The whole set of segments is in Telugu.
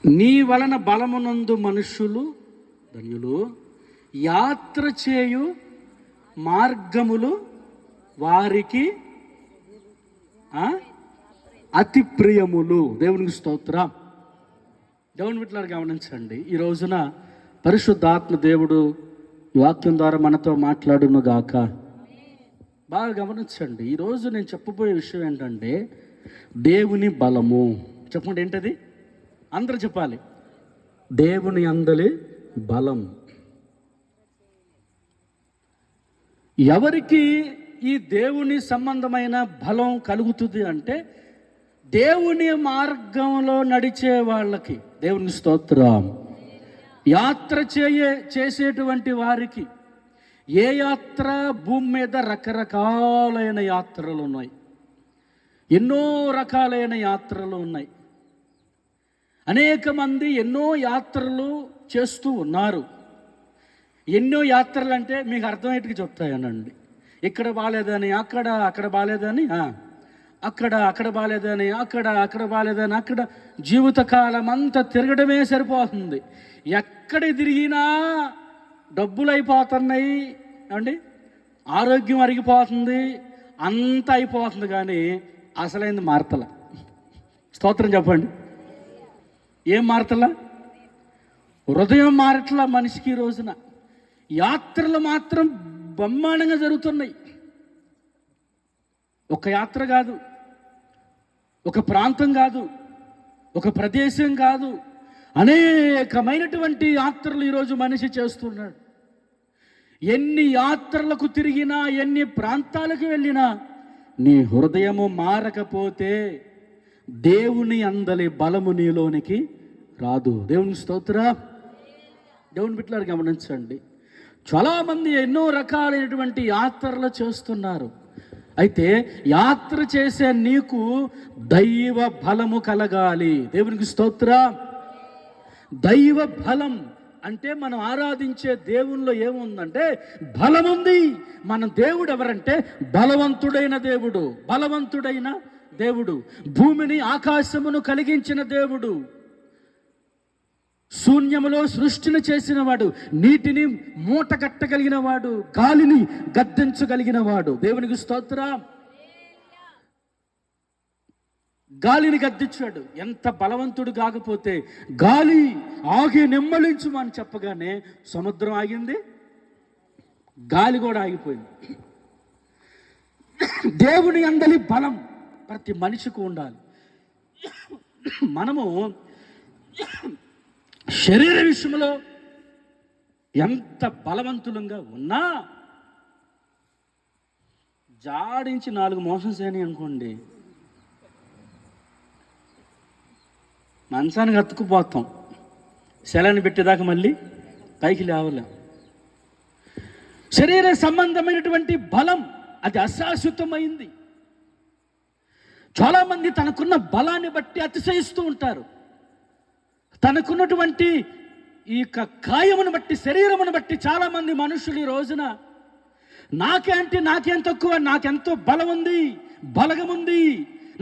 నీ వలన బలమునందు మనుష్యులు ధన్యులు, యాత్ర చేయు మార్గములు వారికి అతి ప్రియములు. దేవునికి స్తోత్రం. దేవుని బిడ్డలారా గమనించండి, ఈ రోజున పరిశుద్ధాత్మ దేవుడు వాక్యం ద్వారా మనతో మాట్లాడును గాక. బాగా గమనించండి, ఈరోజు నేను చెప్పబోయే విషయం ఏంటంటే దేవుని బలము. చెప్పండి, ఏంటది? అందరూ చెప్పాలి. దేవుని అందలి బలం. ఎవరికి ఈ దేవుని సంబంధమైన బలం కలుగుతుంది అంటే దేవుని మార్గంలో నడిచే వాళ్ళకి. దేవుని స్తోత్రం. యాత్ర చేసేటువంటి వారికి. ఏ యాత్ర? భూమి మీద రకరకాలైన యాత్రలు ఉన్నాయి, ఎన్నో రకాలైన యాత్రలు ఉన్నాయి. అనేక మంది ఎన్నో యాత్రలు చేస్తూ ఉన్నారు. ఎన్నో యాత్రలు అంటే మీకు అర్థమయ్యేట్టుగా చెప్తాయనండి. ఇక్కడ బాగాలేదని అక్కడ బాగాలేదని అక్కడ బాగాలేదని అక్కడ బాగాలేదని అక్కడ. జీవితకాలం అంతా తిరగడమే సరిపోతుంది. ఎక్కడ తిరిగినా డబ్బులు అయిపోతున్నాయి అండి, ఆరోగ్యం అరిగిపోతుంది, అంతా అయిపోతుంది, కానీ అసలైంది మారతల. స్తోత్రం చెప్పండి. ఏం మారతలా? హృదయం మారట్లా మనిషికి. ఈ రోజున యాత్రలు మాత్రం బ్రహ్మాండంగా జరుగుతున్నాయి. ఒక యాత్ర కాదు, ఒక ప్రాంతం కాదు, ఒక ప్రదేశం కాదు, అనేకమైనటువంటి యాత్రలు ఈరోజు మనిషి చేస్తున్నాడు. ఎన్ని యాత్రలకు తిరిగినా, ఎన్ని ప్రాంతాలకు వెళ్ళినా నీ హృదయము మారకపోతే దేవుని అందలి బలము నీలోనికి రాదు. దేవుని స్తోత్రం. దేవుని బిడ్డలారా గమనించండి, చాలామంది ఎన్నో రకాలైనటువంటి యాత్రలు చేస్తున్నారు. అయితే యాత్ర చేసే నీకు దైవ బలము కలగాలి. దేవునికి స్తోత్రం. దైవ బలం అంటే మనం ఆరాధించే దేవుల్లో ఏముందంటే బలం ఉంది. మన దేవుడు ఎవరంటే బలవంతుడైన దేవుడు. బలవంతుడైన దేవుడు, భూమిని ఆకాశమును కలిగించిన దేవుడు, శూన్యములో సృష్టిని చేసిన వాడు, నీటిని మూట కట్టగలిగిన వాడు, గాలిని గద్దించగలిగిన వాడు. దేవునికి స్తోత్రం. గాలిని గద్దించాడు. ఎంత బలవంతుడు కాకపోతే గాలి ఆగి నిమ్మలించుమని అని చెప్పగానే సముద్రం ఆగింది, గాలి కూడా ఆగిపోయింది. దేవుని అందలి బలం ప్రతి మనిషికి ఉండాలి. మనము శరీర విషయంలో ఎంత బలవంతులంగా ఉన్నా జాడించి 4 మోసం చేయని అనుకోండి, మంచానికి అతుక్కుపోతాం. సెలని పెట్టేదాకా మళ్ళీ పైకి లేవలేం. శరీర సంబంధమైనటువంటి బలం అది అశాశ్వతమైంది. చాలామంది తనకున్న బలాన్ని బట్టి అతిశయిస్తూ ఉంటారు. తనకున్నటువంటి ఈ కాయమును బట్టి, శరీరమును బట్టి చాలామంది మనుషులు ఈ రోజున నాకేం తక్కువ, నాకెంతో బలం ఉంది, బలగం ఉంది,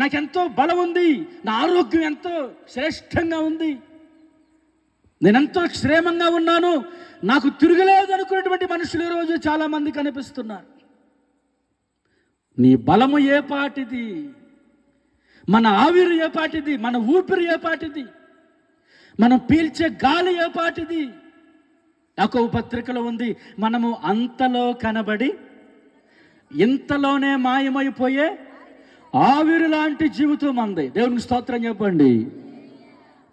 నాకెంతో బలం ఉంది, నా ఆరోగ్యం ఎంతో శ్రేష్టంగా ఉంది, నేనెంతో క్షేమంగా ఉన్నాను, నాకు తిరగలేదు అనుకునేటువంటి మనుషులు ఈరోజు చాలామంది కనిపిస్తున్నారు. నీ బలము ఏ పాటిది? మన ఆవిరి ఏ పాటిది? మన ఊపిరి ఏ పాటిది? మనం పీల్చే గాలి ఏ పాటిది? యాకోబు పత్రికలో ఉంది, మనము అంతలో కనబడి ఇంతలోనే మాయమైపోయే ఆవిరి లాంటి జీవితం మంది. దేవునికి స్తోత్రం చెప్పండి.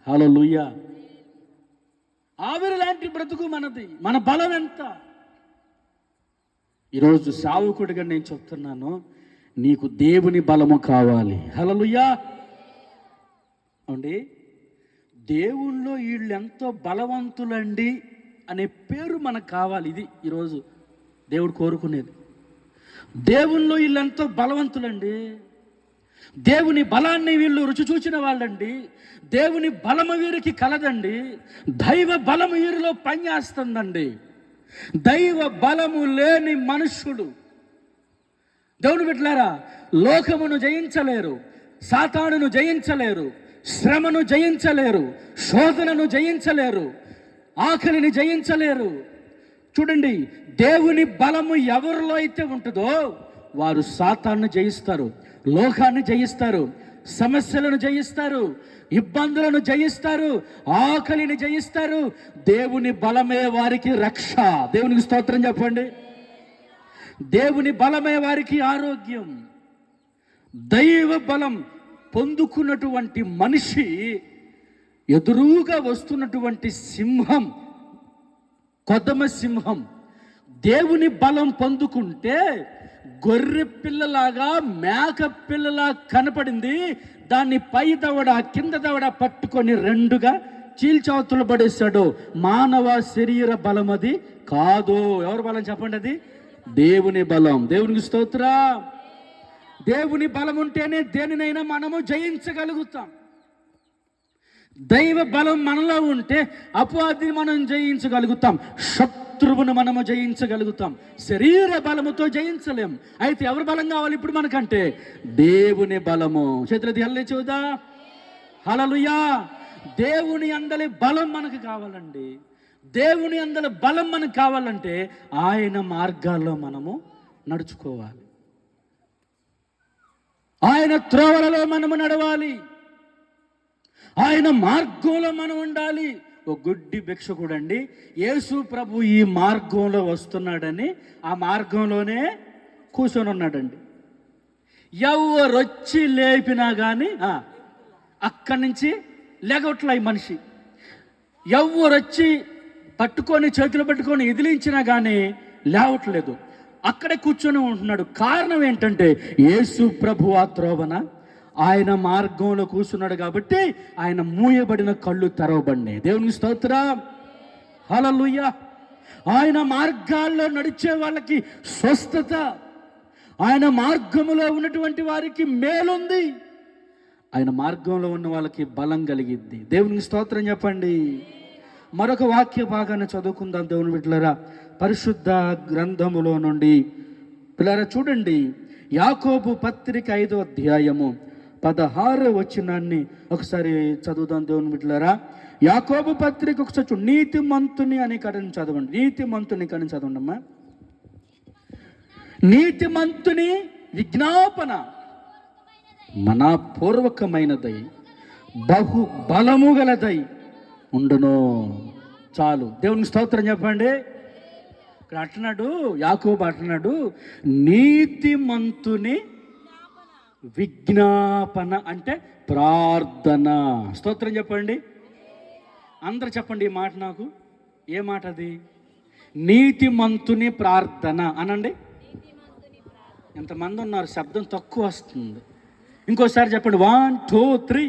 హల్లెలూయా. ఆవిరి లాంటి బ్రతుకు మనది. మన బలం ఎంత? ఈరోజు సావుకుడిగా నేను చెప్తున్నాను, నీకు దేవుని బలము కావాలి. హల్లెలూయా అండి. దేవుళ్ళో వీళ్ళు ఎంతో బలవంతులండి అనే పేరు మనకు కావాలి. ఇది ఈరోజు దేవుడు కోరుకునేది. దేవుళ్ళో వీళ్ళు ఎంతో బలవంతులండి, దేవుని బలాన్ని వీళ్ళు రుచి చూచిన వాళ్ళండి, దేవుని బలము వీరికి కలదండి, దైవ బలము వీరిలో పనిచేస్తుందండి. దైవ బలము లేని మనుష్యుడు, దేవుని బిడ్డలారా, లోకమును జయించలేరు, సాతానును జయించలేరు, శ్రమను జయించలేరు, శోధనను జయించలేరు, ఆకలిని జయించలేరు. చూడండి, దేవుని బలము ఎవరిలో అయితే ఉంటుందో వారు సాతాన్ని జయిస్తారు, లోకాన్ని జయిస్తారు, సమస్యలను జయిస్తారు, ఇబ్బందులను జయిస్తారు, ఆకలిని జయిస్తారు. దేవుని బలమే వారికి రక్ష. దేవునికి స్తోత్రం చెప్పండి. దేవుని బలమే వారికి ఆరోగ్యం. దైవ బలం పొందుకున్నటువంటి మనిషి ఎదురుగా వస్తున్నటువంటి సింహం, కొదమ సింహం దేవుని బలం పొందుకుంటే గొర్రె పిల్లలాగా, మేక పిల్లలా కనపడింది. దాన్ని పై దవడ కింద దవడ పట్టుకొని రెండుగా చీల్చవతలు పడేశాడు. మానవ శరీర బలం అది కాదు. ఎవరి బలం చెప్పండి? అది దేవుని బలం. దేవునికి స్తోత్రం. దేవుని బలం ఉంటేనే దేనినైనా మనము జయించగలుగుతాం. దైవ బలం మనలో ఉంటే అపవాదిని మనం జయించగలుగుతాం, శత్రువును మనము జయించగలుగుతాం. శరీర బలముతో జయించలేం. అయితే ఎవరి బలం కావాలి ఇప్పుడు మనకంటే? దేవుని బలము. చేతులది హల్లే చూదా. హల్లెలూయా. దేవుని అందలి బలం మనకు కావాలండి. దేవుని అందలి బలం మనకు కావాలంటే ఆయన మార్గాల్లో మనము నడుచుకోవాలి, ఆయన త్రోవలలో మనము నడవాలి, ఆయన మార్గంలో మనం ఉండాలి. ఓ గుడ్డి భిక్షకుడు అండి, యేసు ప్రభు ఈ మార్గంలో వస్తున్నాడని ఆ మార్గంలోనే కూర్చొని ఉన్నాడండి. ఎవరొచ్చి లేపినా కానీ అక్కడి నుంచి లేగొట్ల ఈ మనిషి. ఎవరొచ్చి పట్టుకొని చేతులు పట్టుకొని ఎదిలించినా కానీ లేవట్లేదు, అక్కడే కూర్చొని ఉంటున్నాడు. కారణం ఏంటంటే యేసు ప్రభు ఆ త్రోవన ఆయన మార్గంలో కూర్చున్నాడు కాబట్టి ఆయన మూయబడిన కళ్ళు తెరవబడినాయి. దేవునికి స్తోత్రం. హల్లెలూయా. ఆయన మార్గాల్లో నడిచే వాళ్ళకి స్వస్థత, ఆయన మార్గములో ఉన్నటువంటి వారికి మేలుంది, ఆయన మార్గంలో ఉన్న వాళ్ళకి బలం కలిగిద్ది. దేవునికి స్తోత్రం చెప్పండి. మరొక వాక్య భాగాన్ని చదువుకుందాం దేవుని బిడ్డలారా. పరిశుద్ధ గ్రంథములో నుండి పిల్లరా చూడండి, యాకోబు పత్రిక 5వ అధ్యాయము 16వ వచనాన్ని ఒకసారి చదువుదాం దేవుని బిడ్డలారా. యాకోబు పత్రిక ఒకసారి నీతిమంతుని అని కడని చదవండి. నీతిమంతుని కడని చదవండి అమ్మా. నీతిమంతుని విజ్ఞాపన మనపూర్వకమైనదై బహు బలము గలదై ఉండును. చాలు. దేవునికి స్తోత్రం చెప్పండి. ఇక్కడ అంటున్నాడు, యాకోబు అంటున్నాడు, నీతిమంతుని విజ్ఞాపన అంటే ప్రార్థన. స్తోత్రం చెప్పండి. అందరు చెప్పండి ఈ మాట. నాకు ఏ మాట అది? నీతిమంతుని ప్రార్థన అనండి. ఎంతమంది ఉన్నారు? శబ్దం తక్కువ వస్తుంది. ఇంకోసారి చెప్పండి. 1 2 3.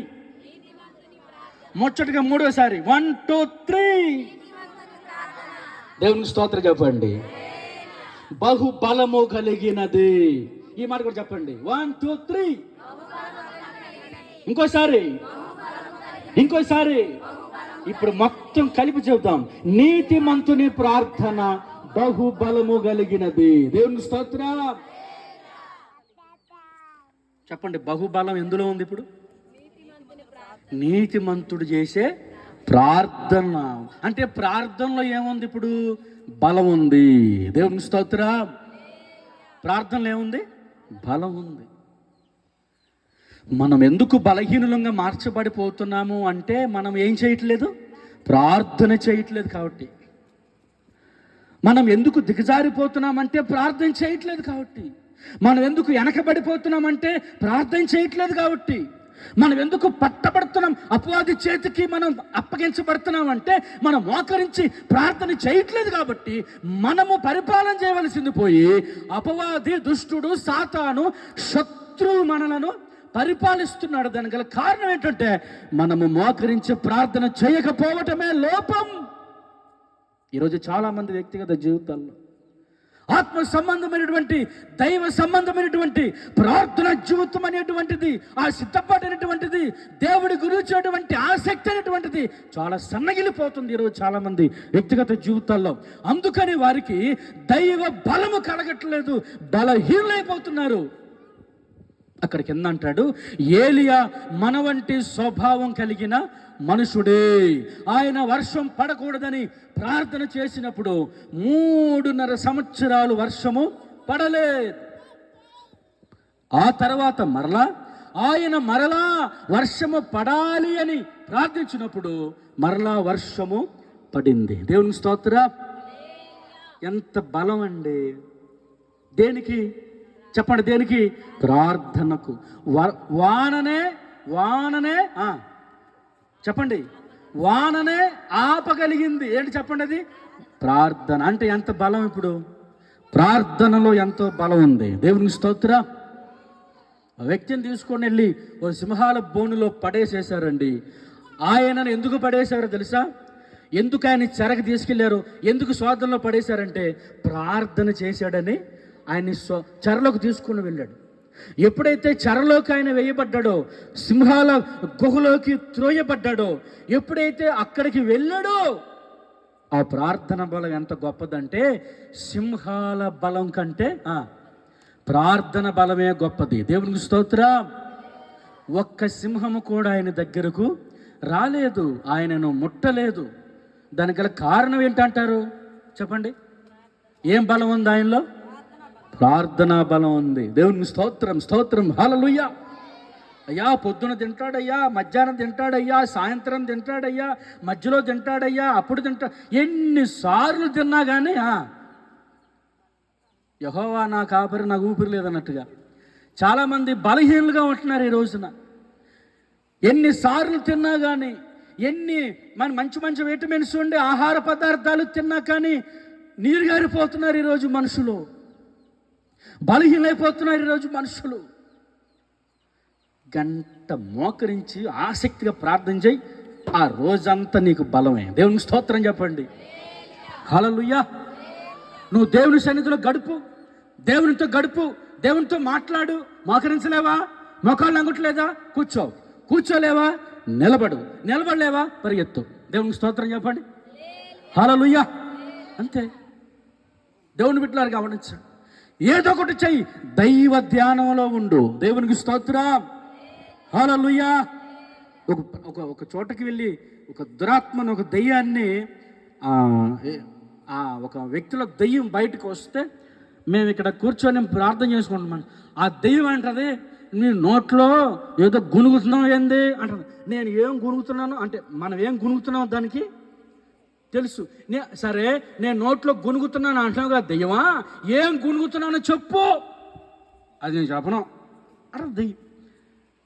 ముచ్చటగా మూడోసారి 1 2 3. దేవునికి స్తోత్రం చెప్పండి. బహుబలము కలిగినది. ఈ మాట కూడా చెప్పండి. 1 2 3. ఇంకోసారి. ఇప్పుడు మొత్తం కలిపి చెబుతాం. నీతిమంతుని ప్రార్థన బహుబలము కలిగినది. దేవునికి స్తోత్రం చెప్పండి. బహుబలం ఎందులో ఉంది? ఇప్పుడు నీతిమంతుడు చేసే ప్రార్థన. అంటే ప్రార్థనలో ఏముంది? ఇప్పుడు బలం ఉంది. దేవుని స్తోత్రం. ప్రార్థనలో ఏముంది? బలం ఉంది. మనం ఎందుకు బలహీనులంగా మార్చబడిపోతున్నాము అంటే మనం ఏం చేయట్లేదు? ప్రార్థన చేయట్లేదు కాబట్టి. మనం ఎందుకు దిగజారిపోతున్నామంటే ప్రార్థన చేయట్లేదు కాబట్టి. మనం ఎందుకు వెనకబడిపోతున్నామంటే ప్రార్థన చేయట్లేదు కాబట్టి. మనం ఎందుకు పట్టబడుతున్నాం, అపవాది చేతికి మనం అప్పగించబడుతున్నాం అంటే మనం మోకరించి ప్రార్థన చేయట్లేదు కాబట్టి. మనము పరిపాలన చేయవలసింది పోయి అపవాది, దుష్టుడు, సాతాను, శత్రువు మనలను పరిపాలిస్తున్నాడు. దానికి గల కారణం ఏంటంటే మనము మోకరించి ప్రార్థన చేయకపోవటమే లోపం. ఈరోజు చాలామంది వ్యక్తిగత జీవితాల్లో ఆత్మ సంబంధమైనటువంటి, దైవ సంబంధమైనటువంటి ప్రార్థన జీవితం అనేటువంటిది, ఆ సిద్ధపాటు అనేటువంటిది, దేవుడి గురించినటువంటి ఆసక్తి అనేటువంటిది చాలా సన్నగిలిపోతుంది ఈరోజు చాలామంది వ్యక్తిగత జీవితాల్లో. అందుకని వారికి దైవ బలము కలగట్లేదు, బలహీనులైపోతున్నారు. అక్కడ కింద అంటాడు, ఏలియా మన వంటి స్వభావం కలిగిన మనుషుడే. ఆయన వర్షం పడకూడదని ప్రార్థన చేసినప్పుడు 3.5 సంవత్సరాలు వర్షము పడలేదు. ఆ తర్వాత ఆయన మరలా వర్షము పడాలి అని ప్రార్థించినప్పుడు మరలా వర్షము పడింది. దేవునికి స్తోత్రం. ఎంత బలం అండి! దేనికి చెప్పండి? దేనికి? ప్రార్థనకు. వాననే చెప్పండి, వాననే ఆపగలిగింది. ఏంటి చెప్పండి? అది ప్రార్థన. అంటే ఎంత బలం! ఇప్పుడు ప్రార్థనలో ఎంతో బలం ఉంది. దేవునికి స్తోత్రం. ఆ వ్యక్తిని తీసుకొని వెళ్ళి ఓ సింహాల బోనులో పడేసేశారండి. ఆయనను ఎందుకు పడేశారో తెలుసా? ఎందుకు ఆయన చెరకు తీసుకెళ్లారు, ఎందుకు శోధనలో పడేశారంటే ప్రార్థన చేశాడని ఆయన్ని చెరలోకి తీసుకుని వెళ్ళాడు. ఎప్పుడైతే చెరలోకి ఆయన వేయబడ్డాడో, సింహాల గుహలోకి త్రోయబడ్డాడో, ఎప్పుడైతే అక్కడికి వెళ్ళాడో, ఆ ప్రార్థన బలం ఎంత గొప్పదంటే సింహాల బలం కంటే ప్రార్థన బలమే గొప్పది. దేవునికి స్తోత్రం. ఒక్క సింహము కూడా ఆయన దగ్గరకు రాలేదు, ఆయనను ముట్టలేదు. దానికి గల కారణం ఏంటంటారు చెప్పండి? ఏం బలం ఉంది ఆయనలో? ప్రార్థనా బలం ఉంది. దేవునికి స్తోత్రం, స్తోత్రం, హల్లెలూయా. అయ్యా పొద్దున తింటాడయ్యా, మధ్యాహ్నం తింటాడయ్యా, సాయంత్రం తింటాడయ్యా, మధ్యలో తింటాడయ్యా, అప్పుడు ఎన్నిసార్లు తిన్నా కానీ యెహోవా నా కాపరి, నాకు ఊపిరి లేదన్నట్టుగా చాలామంది బలహీనులుగా ఉంటున్నారు ఈ రోజున. ఎన్నిసార్లు తిన్నా కానీ, మంచి విటమిన్స్ ఉండే ఆహార పదార్థాలు తిన్నా కానీ నీరు గారిపోతున్నారు ఈరోజు మనుషులు. బలహీనైపోతున్నారు ఈరోజు మనుషులు. గంట మోకరించి ఆసక్తిగా ప్రార్థన చేయి, ఆ రోజంతా నీకు బలమే. దేవునికి స్తోత్రం చెప్పండి. హల్లెలూయా. నువ్వు దేవుని సన్నిధిలో గడుపు, దేవునితో గడుపు, దేవునితో మాట్లాడు. మోకరించలేవా? మోకాళ్ళు అంగట్లేదా? కూర్చోలేవా? నిలబడలేవా? పరిగెత్తు. దేవునికి స్తోత్రం చెప్పండి. హల్లెలూయా. అంతే. దేవుని బిడ్డలారు గమనించండి, ఏదో ఒకటి చెయ్యి, దైవ ధ్యానంలో ఉండు. దేవునికి స్తోత్రం. హల్లెలూయా. ఒక చోటకి వెళ్ళి ఒక దురాత్మను, ఒక దెయ్యాన్ని, ఒక వ్యక్తిలో దెయ్యం బయటకు వస్తే మేము ఇక్కడ కూర్చొని ప్రార్థన చేసుకుంటున్నాం. ఆ దెయ్యం అంటది, నీ నోట్లో ఏదో గునుగుతున్నావు ఏంది అంటుంది. నేను ఏం గునుగుతున్నాను అంటే, మనం ఏం గునుగుతున్నాం దానికి తెలుసు. సరే, నేను నోట్లో గునుగుతున్నాను అంటున్నావు కదా దెయ్యమా, ఏం గునుగుతున్నానో చెప్పు. అది నేను చెప్పను అంటే దెయ్యం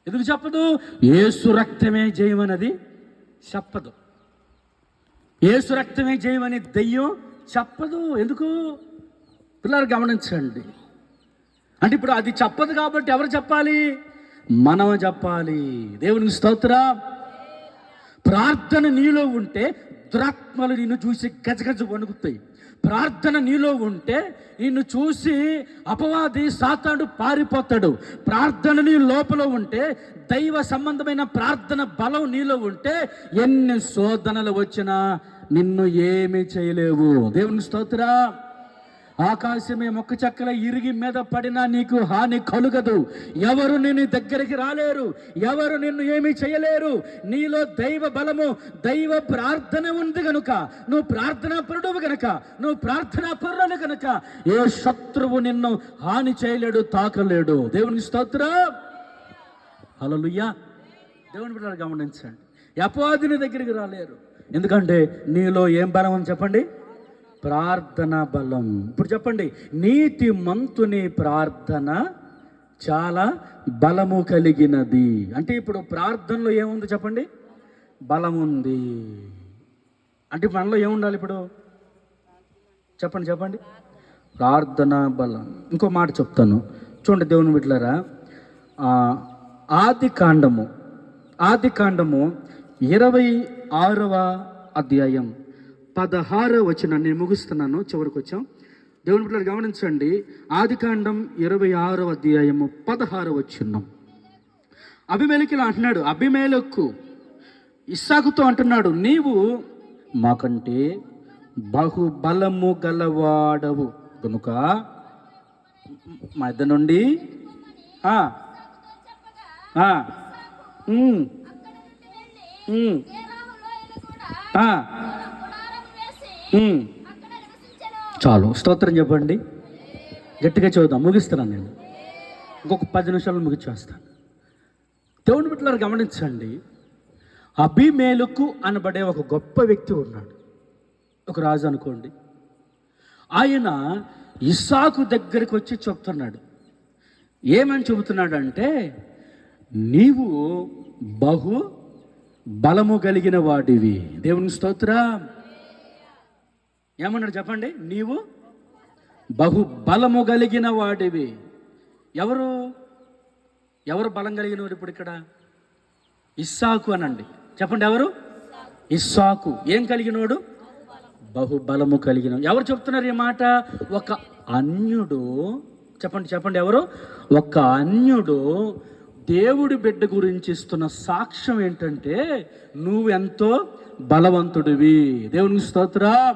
ఎందుకు చెప్పదు? యేసు రక్తమే జయమన్నది చెప్పదు. యేసు రక్తమే జయమని దెయ్యం చెప్పదు. ఎందుకు? పిల్లలు గమనించండి. అంటే ఇప్పుడు అది చెప్పదు కాబట్టి ఎవరు చెప్పాలి? మనం చెప్పాలి. దేవునికి స్తోత్రం. ప్రార్థన నీలో ఉంటే దురాత్మలు నిన్ను చూసి గజగజ వణుకుతాయి. ప్రార్థన నీలో ఉంటే నిన్ను చూసి అపవాది సాతాను పారిపోతాడు. ప్రార్థన నీ లోపల ఉంటే, దైవ సంబంధమైన ప్రార్థన బలం నీలో ఉంటే, ఎన్ని శోధనలు వచ్చినా నిన్ను ఏమీ చేయలేవు. దేవునికి స్తోత్రం. ఆకాశమే మొక్క చెక్కల ఇరిగి మీద పడినా నీకు హాని కలుగదు. ఎవరు నిన్ను దగ్గరికి రాలేరు, ఎవరు నిన్ను ఏమీ చేయలేరు. నీలో దైవ బలము, దైవ ప్రార్థన ఉంది కనుక, నువ్వు ప్రార్థనా పరుడు కనుక, నువ్వు ప్రార్థనా పరులను కనుక ఏ శత్రువు నిన్ను హాని చేయలేడు, తాకలేడు. దేవునికి స్తోత్రం. హల్లెలూయా. దేవుని బిడ్డలు గమనించండి, అపవాది దగ్గరికి రాలేరు. ఎందుకంటే నీలో ఏం బలం అని చెప్పండి? ప్రార్థన బలం. ఇప్పుడు చెప్పండి, నీతి మంతుని ప్రార్థన చాలా బలము కలిగినది. అంటే ఇప్పుడు ప్రార్థనలో ఏముంది చెప్పండి? బలం ఉంది. అంటే మనలో ఏముండాలి ఇప్పుడు చెప్పండి? ప్రార్థన బలం. ఇంకో మాట చెప్తాను చూడండి దేవుని బిడ్డలారా. ఆది కాండము 26వ అధ్యాయం 16వ వచనం నేను ముగిస్తున్నాను, చివరికి వచ్చాం. దేవుని బిడ్డలారా గమనించండి. ఆది కాండం 26వ అధ్యాయము 16వ వచనం. అబీమెలెకు అంటున్నాడు, అబీమెలెకు ఇస్సాకుతో అంటున్నాడు, నీవు మాకంటే బహుబలము గలవాడవు కనుక మా ఇద్దరి నుండి ఆ, ఉమ్, ఉమ్, ఆ, ఉమ్. చాలు, స్తోత్రం చెప్పండి. గట్టిగా చదువుతాం, ముగిస్తున్నాను నేను. ఇంకొక 10 నిమిషాలు ముగిచ్చేస్తాను. దేవుని బిడ్డలారా గమనించండి. అబీమెలెకు అనబడే ఒక గొప్ప వ్యక్తి ఉన్నాడు, ఒక రాజు అనుకోండి. ఆయన ఇస్సాకు దగ్గరికి వచ్చి చెప్తున్నాడు. ఏమని చెబుతున్నాడంటే, నీవు బహు బలము కలిగిన వాడివి. దేవుని స్తోత్రం. ఏమన్నాడు చెప్పండి? నీవు బహు బలము కలిగిన వాడివి. ఎవరు బలం కలిగిన వాడు ఇప్పుడు ఇక్కడ? ఇస్సాకు అనండి. చెప్పండి, ఎవరు? ఇస్సాకు. ఏం కలిగినోడు? బహుబలము కలిగిన. ఎవరు చెప్తున్నారు ఈ మాట? ఒక అన్యుడు. చెప్పండి, ఎవరు? ఒక అన్యుడు దేవుడి బిడ్డ గురించి ఇస్తున్న సాక్ష్యం ఏంటంటే, నువ్వు ఎంతో బలవంతుడివి. దేవునికి స్తోత్రం.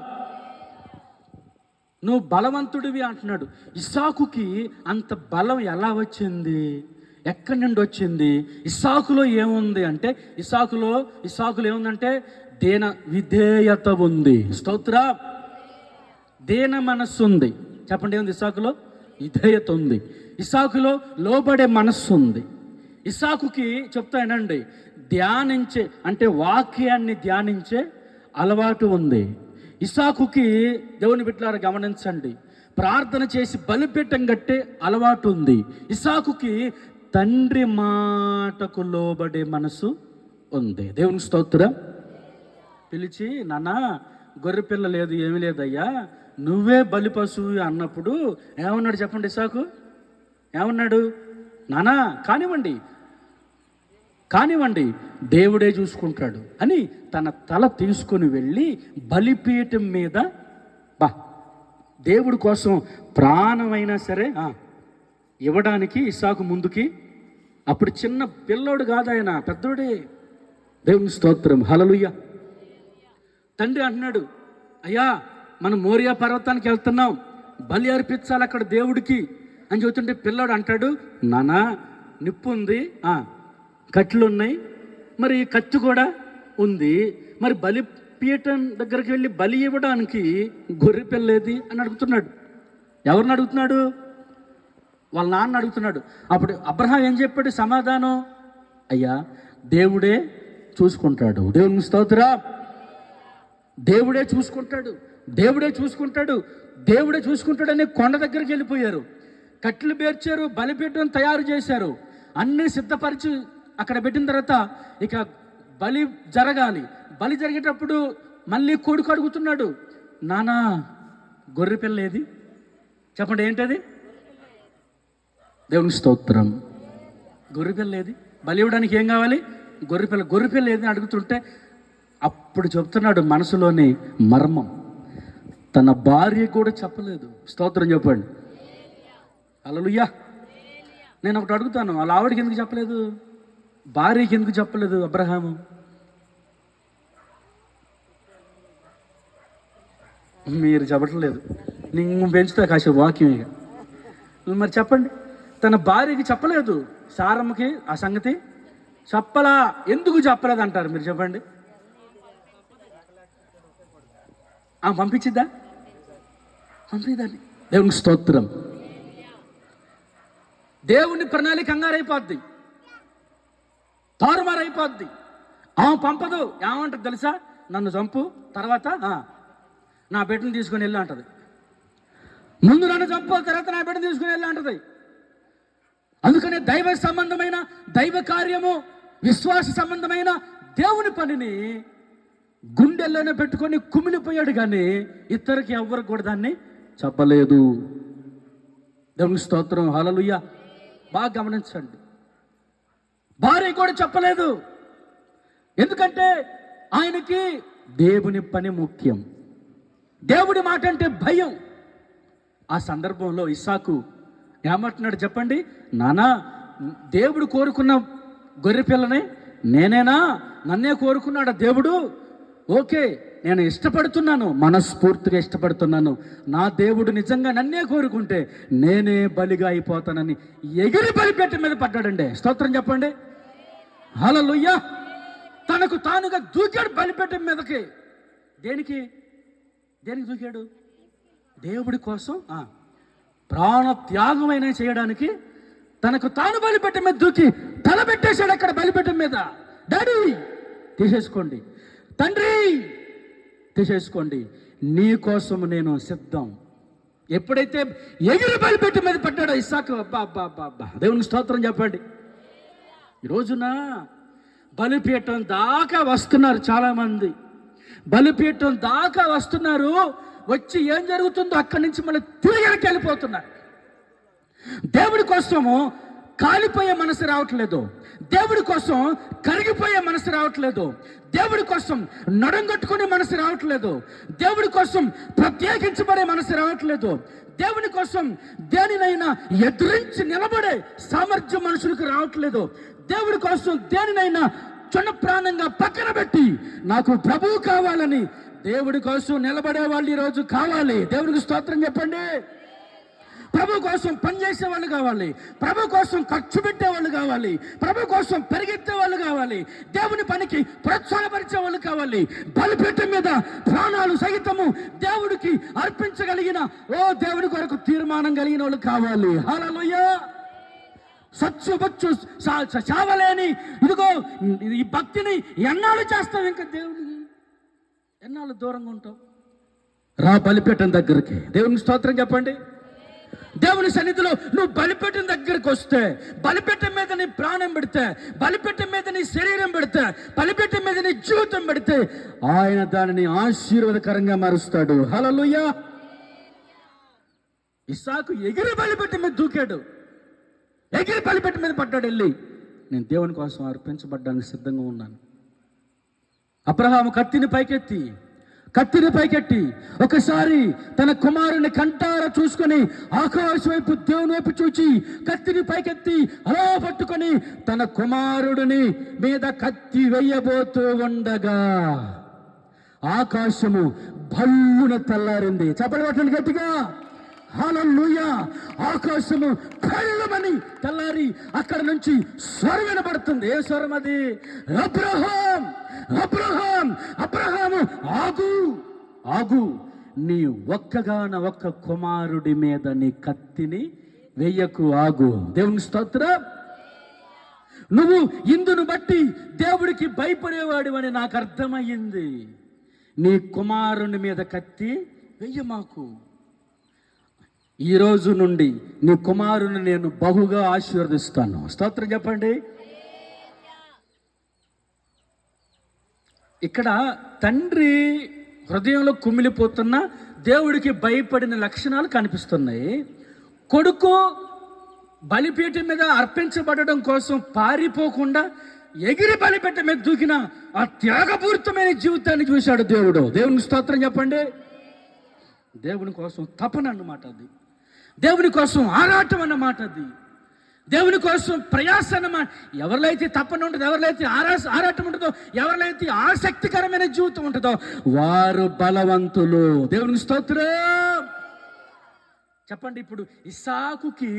నువ్వు బలవంతుడివి అంటున్నాడు. ఇస్సాకుకి అంత బలం ఎలా వచ్చింది? ఎక్కడి నుండి వచ్చింది? ఇస్సాకులో ఏముంది అంటే, ఇస్సాకులో ఏముందంటే విధేయత ఉంది. స్తోత్ర. దేన మనస్సు ఉంది. చెప్పండి, ఏముంది ఇస్సాకులో? విధేయత ఉంది. ఇస్సాకులో లోబడే మనస్సు ఉంది. ఇస్సాకుకి చెప్తానండి, ధ్యానించే అంటే వాక్యాన్ని ధ్యానించే అలవాటు ఉంది. ఇస్సాకుకి దేవుని బిడ్డలారా గమనించండి, ప్రార్థన చేసి బలిపీఠం కట్టే అలవాటు ఉంది. ఇస్సాకుకి తండ్రి మాటకు లోబడే మనసు ఉంది. దేవుని స్తోత్రం. పిలిచి, నాన్న గొర్రె పిల్ల లేదు, ఏమీ లేదయ్యా, నువ్వే బలి పశువు అన్నప్పుడు ఏమన్నాడు చెప్పండి? ఇస్సాకు ఏమన్నాడు? నానా కానివ్వండి, దేవుడే చూసుకుంటాడు అని తన తల తీసుకొని వెళ్ళి బలిపీఠం మీద దేవుడి కోసం ప్రాణమైనా సరే ఇవ్వడానికి ఇస్సాకు ముందుకి. అప్పుడు చిన్న పిల్లోడు కాదు ఆయన, పెద్దోడే. దేవుని స్తోత్రం. హల్లెలూయా. తండ్రి అంటున్నాడు, అయ్యా మనం మోరియా పర్వతానికి వెళ్తున్నాం, బలి అర్పించాలి అక్కడ దేవుడికి అని చెబుతుంటే పిల్లాడు అంటాడు, నానా నిప్పు ఉంది, కట్లు ఉన్నాయి, మరి కత్తి కూడా ఉంది, మరి బలి పీఠం దగ్గరికి వెళ్ళి బలి ఇవ్వడానికి గొర్రె పిల్లేది అని అడుగుతున్నాడు. ఎవరిని అడుగుతున్నాడు? వాళ్ళ నాన్న అడుగుతున్నాడు. అప్పుడు అబ్రహాం ఏం చెప్పాడు సమాధానం? అయ్యా దేవుడే చూసుకుంటాడు. దేవుని స్తోత్రం. దేవుడే చూసుకుంటాడని కొండ దగ్గరికి వెళ్ళిపోయారు. కట్లు పేర్చారు, బలిపీఠం తయారు చేశారు, అన్నీ సిద్ధపరిచి అక్కడ పెట్టిన తర్వాత ఇక బలి జరగాలి. బలి జరిగేటప్పుడు మళ్ళీ కొడుకు అడుగుతున్నాడు, నానా గొర్రె పిల్ల ఏది? చెప్పండి, ఏంటది? దేవుని స్తోత్రం. గొర్రె పిల్ల ఏది? బలి ఇవ్వడానికి ఏం కావాలి? గొర్రె పిల్ల ఏది అడుగుతుంటే అప్పుడు చెప్తున్నాడు మనసులోని మర్మం. తన భార్య కూడా చెప్పలేదు. స్తోత్రం చెప్పండి. హల్లెలూయా. నేను ఒకటి అడుగుతాను, వాళ్ళ ఆవిడకి ఎందుకు చెప్పలేదు? భార్యకి ఎందుకు చెప్పలేదు అబ్రహాము? మీరు చెప్పట్లేదు, నేను పెంచుతా కాసేపు వాక్యం. ఇక మరి చెప్పండి, తన భార్యకి చెప్పలేదు, సారమ్మకి ఆ సంగతి చెప్పలా. ఎందుకు చెప్పలేదు అంటారు మీరు? చెప్పండి. పంపించిద్దా? పంపిద్దాన్ని. దేవుని స్తోత్రం. దేవుని ప్రణాళిక కంగారైపోద్ది, తారుమారైపోద్ది. పంపదు. ఏమంటది తెలుసా? నన్ను చంపు, తర్వాత నా బిడ్డను తీసుకుని వెళ్ళి అంటది. ముందు నన్ను చంపు, తర్వాత నా బిడ్డను తీసుకుని వెళ్ళి అంటది. అందుకనే దైవ సంబంధమైన దైవ కార్యము, విశ్వాస సంబంధమైన దేవుని పనిని గుండెల్లోనే పెట్టుకొని కుమిలిపోయాడు, కానీ ఇద్దరికి ఎవరికి కూడా దాన్ని చెప్పలేదు. దేవుని స్తోత్రం. హల్లెలూయా. బాగా గమనించండి, భార్య కూడా చెప్పలేదు. ఎందుకంటే ఆయనకి దేవుని పని ముఖ్యం, దేవుడి మాట అంటే భయం. ఆ సందర్భంలో ఇస్సాకు ఏమంటున్నాడు చెప్పండి? నానా దేవుడు కోరుకున్న గొర్రె పిల్లని నేనేనా? నన్నే కోరుకున్నాడా దేవుడు? ఓకే, నేను ఇష్టపడుతున్నాను, మనస్ఫూర్తిగా ఇష్టపడుతున్నాను. నా దేవుడు నిజంగా నన్నే కోరుకుంటే నేనే బలిగా అయిపోతానని ఎగిరి బలిపీఠం మీద పడ్డాడండి. స్తోత్రం చెప్పండి. హల్లెలూయా. తనకు తానుగా దూకాడు బలిపీఠం మీదకి. దేనికి దూకాడు? దేవుడి కోసం ప్రాణ త్యాగమైన చేయడానికి తనకు తాను బలిపీఠం మీద దూకి తల పెట్టేశాడు అక్కడ బలిపీఠం మీద. డాడీ తీసేసుకోండి, తండ్రి తీసేసుకోండి, నీ కోసం నేను సిద్ధం. ఎప్పుడైతే ఎగిరి బలిపీఠం మీద పడ్డాడో ఇస్సాకు, దేవునికి స్తోత్రం చెప్పండి. ఈ రోజున బలిపీఠం దాకా వస్తున్నారు చాలామంది, బలిపీఠం దాకా వస్తున్నారు. వచ్చి ఏం జరుగుతుందో అక్కడి నుంచి మళ్ళీ తిరిగి వెళ్ళిపోతున్నారు. దేవుడి కోసము కాలిపోయే మనసు రావట్లేదు, దేవుడి కోసం కరిగిపోయే మనసు రావట్లేదు, దేవుడి కోసం నడుంగట్టుకునే మనసు రావట్లేదు, దేవుడి కోసం ప్రత్యేకించబడే మనసు రావట్లేదు, దేవుని కోసం దేనినైనా ఎదురించి నిలబడే సామర్థ్యం మనుషులకు రావట్లేదు, దేవుడి కోసం దేనినైనా చున్న ప్రాణంగా పక్కన పెట్టి నాకు ప్రభువు కావాలని దేవుడి కోసం నిలబడే వాళ్ళు ఈరోజు కావాలి. దేవుడికి స్తోత్రం చెప్పండి. ప్రభు కోసం పనిచేసే వాళ్ళు కావాలి, ప్రభు కోసం ఖర్చు పెట్టే వాళ్ళు కావాలి, ప్రభు కోసం పరిగెత్తే వాళ్ళు కావాలి, దేవుని పనికి ప్రోత్సాహపరిచే వాళ్ళు కావాలి, బలిపీఠం మీద ప్రాణాలు సహితము దేవుడికి అర్పించగలిగిన దేవుడి కొరకు తీర్మానం కలిగిన వాళ్ళు కావాలి. హల్లెలూయా. సచ్చుబచ్చు చావలేని ఇదిగో ఈ భక్తిని ఎన్నాళ్ళు చేస్తావు? ఇంకా దేవుడికి ఎన్నాళ్ళు దూరంగా ఉంటావు? రా బలిపీఠం దగ్గరికి. దేవునికి స్తోత్రం చెప్పండి. దేవుని సన్నిధిలో నువ్వు బలిపీఠం దగ్గరికి వస్తే, బలిపీఠం మీద నీ ప్రాణం పెడితే, బలిపీఠం మీద నీ శరీరం పెడితే, బలిపీఠం మీద నీ జీవితం పెడితే ఆయన దానిని ఆశీర్వాదకరంగా మారుస్తాడు. హల్లెలూయా. ఇస్సాకు ఎగిరి బలిపీఠం మీద దూకాడు, ఎగిరి బలిపీఠం మీద పడ్డాడు. వెళ్ళి నేను దేవుని కోసం అర్పించబడ్డానికి సిద్ధంగా ఉన్నాను. అబ్రహాము కత్తిని పైకెత్తి ఒకసారి తన కుమారుని కంటార చూసుకొని ఆకాశం వైపు దేవుని వైపు చూచి కత్తిని పైకెత్తి అలా పట్టుకొని తన కుమారుడిని మీద కత్తి వెయ్యబోతూ ఉండగా ఆకాశము భల్లున తెల్లారింది. చప్పట్లు కొట్టండి గట్టిగా. హల్లెలూయా. ఆకాశము కళ్ళమని తెల్లారి అక్కడ నుంచి స్వరం వినబడుతుంది. ఏ స్వరం అది? అబ్రహాం, అబ్రహాం, అబ్రహాము ఆగు, నీ ఒక్క కుమారుడి మీద నీ కత్తిని వెయ్యకు, ఆగు. దేవుని స్తోత్రం. నువ్వు ఇందును బట్టి దేవుడికి భయపడేవాడివని నాకు అర్థమయ్యింది. నీ కుమారుని మీద కత్తి వెయ్య మాకు. ఈ రోజు నుండి నీ కుమారుని నేను బహుగా ఆశీర్వదిస్తాను. స్తోత్రం చెప్పండి. ఇక్కడ తండ్రి హృదయంలో కుమిలిపోతున్న దేవుడికి భయపడిన లక్షణాలు కనిపిస్తున్నాయి. కొడుకు బలిపీఠం మీద అర్పించబడడం కోసం పారిపోకుండా ఎగిరి బలిపీఠం మీద దూకిన ఆ త్యాగపూరితమైన జీవితాన్ని చూశాడు దేవుడు. దేవుని స్తోత్రం చెప్పండి. దేవుని కోసం తపన అన్నమాట అది, దేవుని కోసం ఆరాటం అన్నమాట అది, దేవుని కోసం ప్రయాస అన్నమాట. ఎవరిలైతే తపన ఉంటుందో, ఎవరిలైతే ఆరాటం ఉంటుందో, ఎవరిలైతే ఆసక్తికరమైన జీవితం ఉంటుందో వారు బలవంతులు. దేవునికి స్తోత్రం చెప్పండి. ఇప్పుడు ఇస్సాకుకి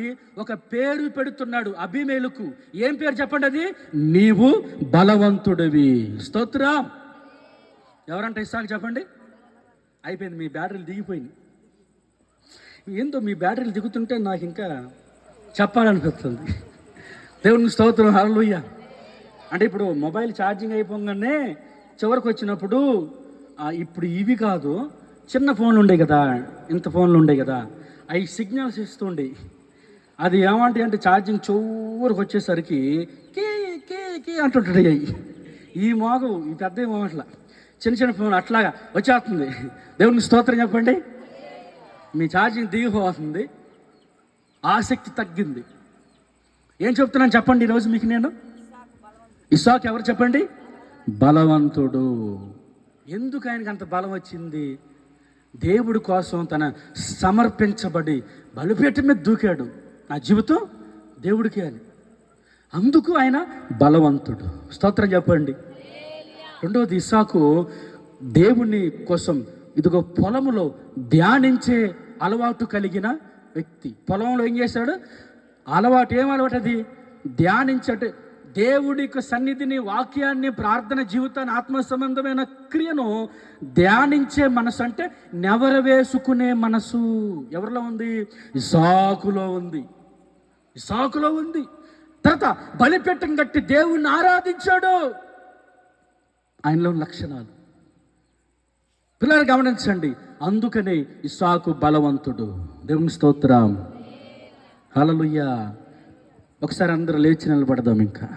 ఒక పేరు పెడుతున్నాడు అబీమెలెకు. ఏం పేరు చెప్పండి? అది నీవు బలవంతుడివి. స్తోత్రం. ఎవరంటే ఇస్సాకు చెప్పండి. అయిపోయింది, మీ బ్యాటరీలు దిగిపోయింది. ఏందో మీ బ్యాటరీలు దిగుతుంటే నాకు ఇంకా చెప్పాలనిపిస్తుంది. దేవునికి స్తోత్రం. హల్లెలూయా. అంటే ఇప్పుడు మొబైల్ ఛార్జింగ్ అయిపోగానే చివరికి వచ్చినప్పుడు ఇప్పుడు ఇవి కాదు, చిన్న ఫోన్లు ఉండే కదా, ఇంత ఫోన్లు ఉండే కదా, అవి సిగ్నల్స్ ఇస్తుండే. అది ఏమంటాయి అంటే ఛార్జింగ్ చివరికి వచ్చేసరికి కే కే కే అంటుంటాయి. అవి ఈ మోగం, ఈ పెద్ద మోగట్లా చిన్న ఫోన్ అట్లాగా వచ్చేస్తుంది. దేవునికి స్తోత్రం చెప్పండి. మీ ఛార్జింగ్ దిగిపోతుంది, ఆసక్తి తగ్గింది. ఏం చెప్తున్నాను చెప్పండి ఈరోజు మీకు నేను? ఇస్సాకు ఎవరు చెప్పండి? బలవంతుడు. ఎందుకు ఆయనకు అంత బలం వచ్చింది? దేవుడి కోసం తన సమర్పించబడి బలిపీఠం మీద దూకాడు. నా జీవితం దేవుడికే అని, అందుకు ఆయన బలవంతుడు. స్తోత్రం చెప్పండి. రెండవది, ఇస్సాకు దేవుని కోసం ఇదిగో పొలములో ధ్యానించే అలవాటు కలిగిన వ్యక్తి. పొలంలో ఏం చేశాడు? అలవాటు. ఏం అలవాటు అది? దేవుడికి సన్నిధిని, వాక్యాన్ని, ప్రార్థన జీవితాన్ని, ఆత్మ సంబంధమైన క్రియను ధ్యానించే మనసు అంటే నెవరవేసుకునే మనసు ఎవరిలో ఉంది? ఇస్సాకులో ఉంది. ఇస్సాకులో ఉంది. తర్వాత బలిపీఠం కట్టి దేవుణ్ణి ఆరాధించాడు. ఆయనలో లక్షణాలు పిల్లలు గమనించండి. అందుకనే ఇస్సాకు బలవంతుడు. దేవుని స్తోత్రం, హల్లెలూయా. ఒకసారి అందరూ లేచి నిలబడదాం ఇంకా.